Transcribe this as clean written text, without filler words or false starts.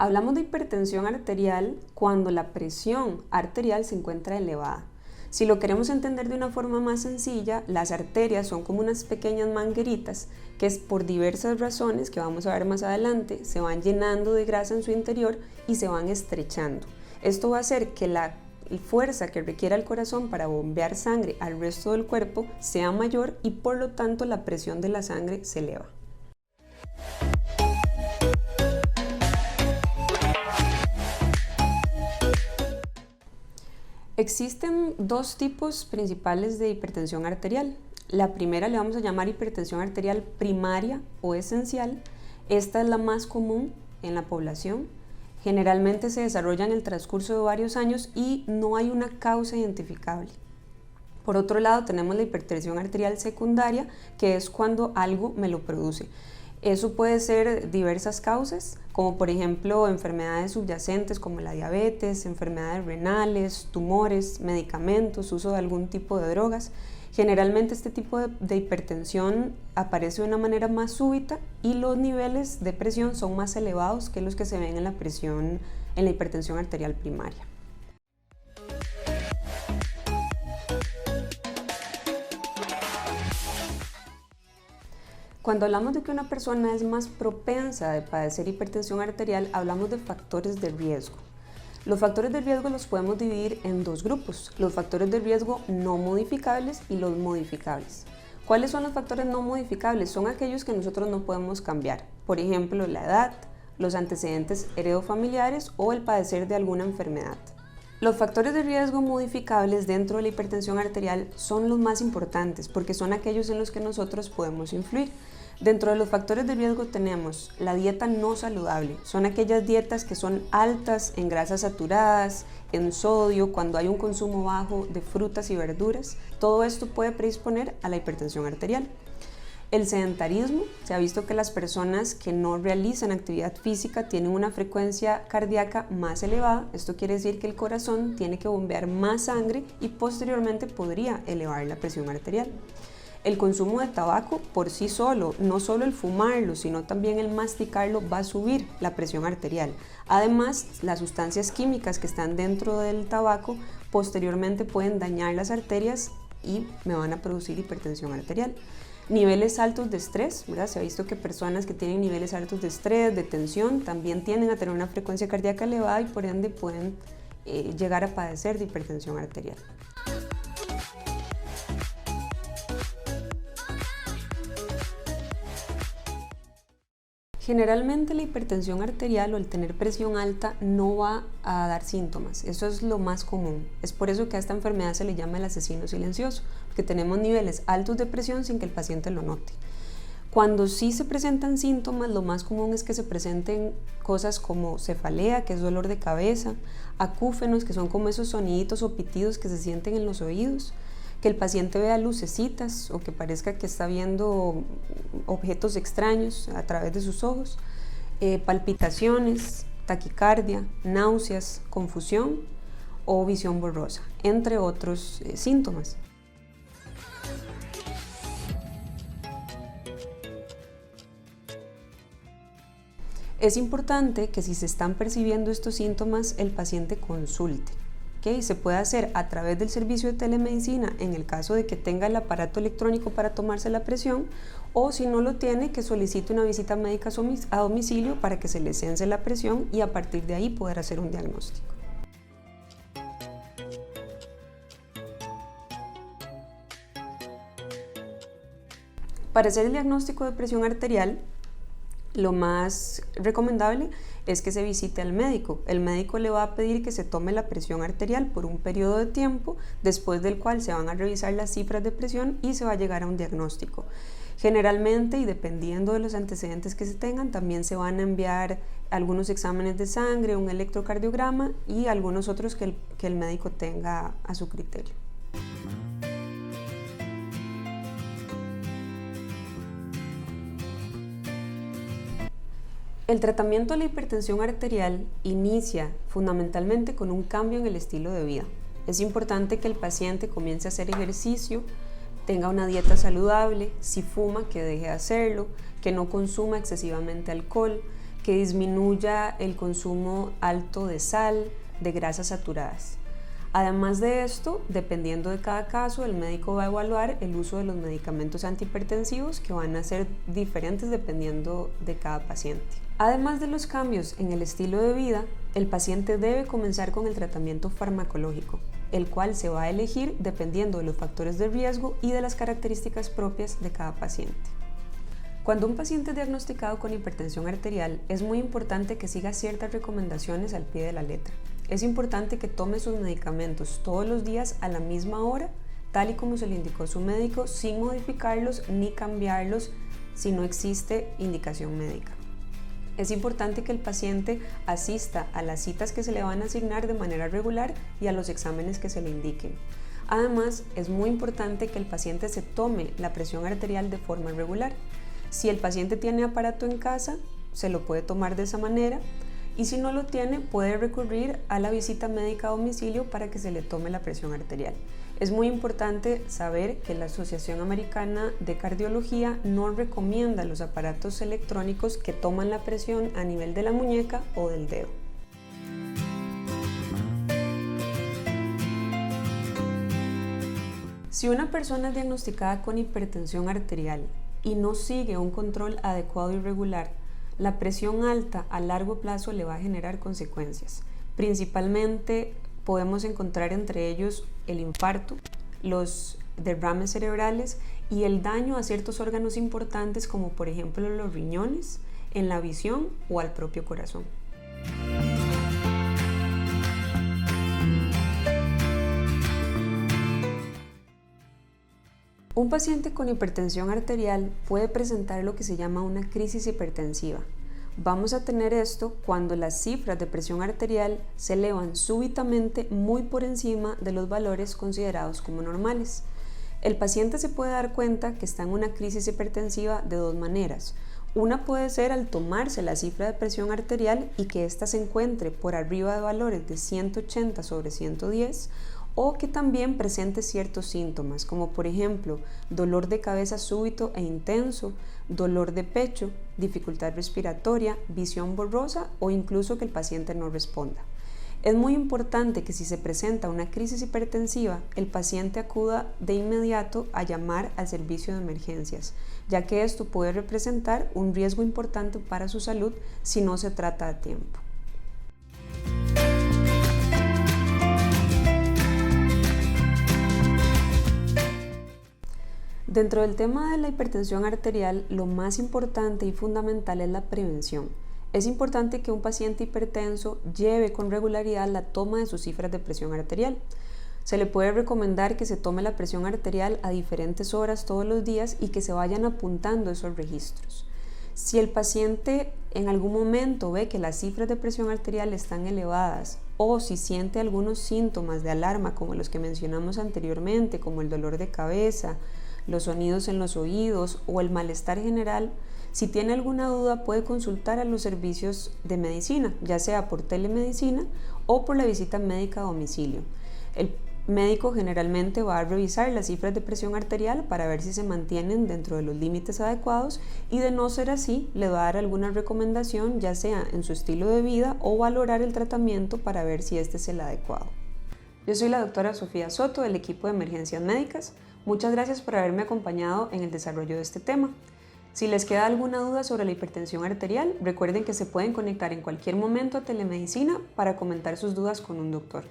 Hablamos de hipertensión arterial cuando la presión arterial se encuentra elevada. Si lo queremos entender de una forma más sencilla, las arterias son como unas pequeñas mangueritas que por diversas razones, que vamos a ver más adelante, se van llenando de grasa en su interior y se van estrechando. Esto va a hacer que la fuerza que requiera el corazón para bombear sangre al resto del cuerpo sea mayor y por lo tanto la presión de la sangre se eleva. Existen dos tipos principales de hipertensión arterial. La primera le vamos a llamar hipertensión arterial primaria o esencial. Esta es la más común en la población. Generalmente se desarrolla en el transcurso de varios años y no hay una causa identificable. Por otro lado, tenemos la hipertensión arterial secundaria, que es cuando algo me lo produce. Eso puede ser diversas causas, como por ejemplo enfermedades subyacentes como la diabetes, enfermedades renales, tumores, medicamentos, uso de algún tipo de drogas. Generalmente este tipo de hipertensión aparece de una manera más súbita y los niveles de presión son más elevados que los que se ven en la hipertensión arterial primaria. Cuando hablamos de que una persona es más propensa de padecer hipertensión arterial, hablamos de factores de riesgo. Los factores de riesgo los podemos dividir en dos grupos, los factores de riesgo no modificables y los modificables. ¿Cuáles son los factores no modificables? Son aquellos que nosotros no podemos cambiar, por ejemplo, la edad, los antecedentes heredofamiliares o el padecer de alguna enfermedad. Los factores de riesgo modificables dentro de la hipertensión arterial son los más importantes porque son aquellos en los que nosotros podemos influir. Dentro de los factores de riesgo tenemos la dieta no saludable. Son aquellas dietas que son altas en grasas saturadas, en sodio, cuando hay un consumo bajo de frutas y verduras. Todo esto puede predisponer a la hipertensión arterial. El sedentarismo, se ha visto que las personas que no realizan actividad física tienen una frecuencia cardíaca más elevada. Esto quiere decir que el corazón tiene que bombear más sangre y posteriormente podría elevar la presión arterial. El consumo de tabaco por sí solo, no solo el fumarlo, sino también el masticarlo va a subir la presión arterial. Además, las sustancias químicas que están dentro del tabaco posteriormente pueden dañar las arterias y me van a producir hipertensión arterial. Niveles altos de estrés, ¿verdad? Se ha visto que personas que tienen niveles altos de estrés, de tensión, también tienden a tener una frecuencia cardíaca elevada y por ende pueden llegar a padecer de hipertensión arterial. Generalmente la hipertensión arterial o el tener presión alta no va a dar síntomas, eso es lo más común. Es por eso que a esta enfermedad se le llama el asesino silencioso, porque tenemos niveles altos de presión sin que el paciente lo note. Cuando sí se presentan síntomas, lo más común es que se presenten cosas como cefalea, que es dolor de cabeza, acúfenos, que son como esos soniditos o pitidos que se sienten en los oídos, que el paciente vea lucecitas o que parezca que está viendo objetos extraños a través de sus ojos, palpitaciones, taquicardia, náuseas, confusión o visión borrosa, entre otros síntomas. Es importante que si se están percibiendo estos síntomas, el paciente consulte. ¿Okay? Se puede hacer a través del servicio de telemedicina en el caso de que tenga el aparato electrónico para tomarse la presión o si no lo tiene, que solicite una visita médica a domicilio para que se le cense la presión y a partir de ahí poder hacer un diagnóstico. Para hacer el diagnóstico de presión arterial, lo más recomendable es que se visite al médico. El médico le va a pedir que se tome la presión arterial por un periodo de tiempo, después del cual se van a revisar las cifras de presión y se va a llegar a un diagnóstico. Generalmente, y dependiendo de los antecedentes que se tengan, también se van a enviar algunos exámenes de sangre, un electrocardiograma y algunos otros que el médico tenga a su criterio. El tratamiento de la hipertensión arterial inicia fundamentalmente con un cambio en el estilo de vida. Es importante que el paciente comience a hacer ejercicio, tenga una dieta saludable, si fuma, que deje de hacerlo, que no consuma excesivamente alcohol, que disminuya el consumo alto de sal, de grasas saturadas. Además de esto, dependiendo de cada caso, el médico va a evaluar el uso de los medicamentos antihipertensivos que van a ser diferentes dependiendo de cada paciente. Además de los cambios en el estilo de vida, el paciente debe comenzar con el tratamiento farmacológico, el cual se va a elegir dependiendo de los factores de riesgo y de las características propias de cada paciente. Cuando un paciente es diagnosticado con hipertensión arterial, es muy importante que siga ciertas recomendaciones al pie de la letra. Es importante que tome sus medicamentos todos los días a la misma hora, tal y como se le indicó su médico, sin modificarlos ni cambiarlos si no existe indicación médica. Es importante que el paciente asista a las citas que se le van a asignar de manera regular y a los exámenes que se le indiquen. Además, es muy importante que el paciente se tome la presión arterial de forma regular. Si el paciente tiene aparato en casa, se lo puede tomar de esa manera. Y si no lo tiene, puede recurrir a la visita médica a domicilio para que se le tome la presión arterial. Es muy importante saber que la Asociación Americana de Cardiología no recomienda los aparatos electrónicos que toman la presión a nivel de la muñeca o del dedo. Si una persona es diagnosticada con hipertensión arterial y no sigue un control adecuado y regular, la presión alta a largo plazo le va a generar consecuencias. Principalmente podemos encontrar entre ellos el infarto, los derrames cerebrales y el daño a ciertos órganos importantes como por ejemplo los riñones, en la visión o al propio corazón. Un paciente con hipertensión arterial puede presentar lo que se llama una crisis hipertensiva. Vamos a tener esto cuando las cifras de presión arterial se elevan súbitamente muy por encima de los valores considerados como normales. El paciente se puede dar cuenta que está en una crisis hipertensiva de dos maneras. Una puede ser al tomarse la cifra de presión arterial y que ésta se encuentre por arriba de valores de 180/110, o que también presente ciertos síntomas, como por ejemplo dolor de cabeza súbito e intenso, dolor de pecho, dificultad respiratoria, visión borrosa o incluso que el paciente no responda. Es muy importante que si se presenta una crisis hipertensiva, el paciente acuda de inmediato a llamar al servicio de emergencias, ya que esto puede representar un riesgo importante para su salud si no se trata a tiempo. Dentro del tema de la hipertensión arterial, lo más importante y fundamental es la prevención. Es importante que un paciente hipertenso lleve con regularidad la toma de sus cifras de presión arterial. Se le puede recomendar que se tome la presión arterial a diferentes horas todos los días y que se vayan apuntando esos registros. Si el paciente en algún momento ve que las cifras de presión arterial están elevadas o si siente algunos síntomas de alarma como los que mencionamos anteriormente, como el dolor de cabeza, los sonidos en los oídos o el malestar general, si tiene alguna duda puede consultar a los servicios de medicina, ya sea por telemedicina o por la visita médica a domicilio. El médico generalmente va a revisar las cifras de presión arterial para ver si se mantienen dentro de los límites adecuados y de no ser así, le va a dar alguna recomendación, ya sea en su estilo de vida o valorar el tratamiento para ver si este es el adecuado. Yo soy la doctora Sofía Soto del equipo de emergencias médicas. Muchas gracias por haberme acompañado en el desarrollo de este tema. Si les queda alguna duda sobre la hipertensión arterial, recuerden que se pueden conectar en cualquier momento a telemedicina para comentar sus dudas con un doctor.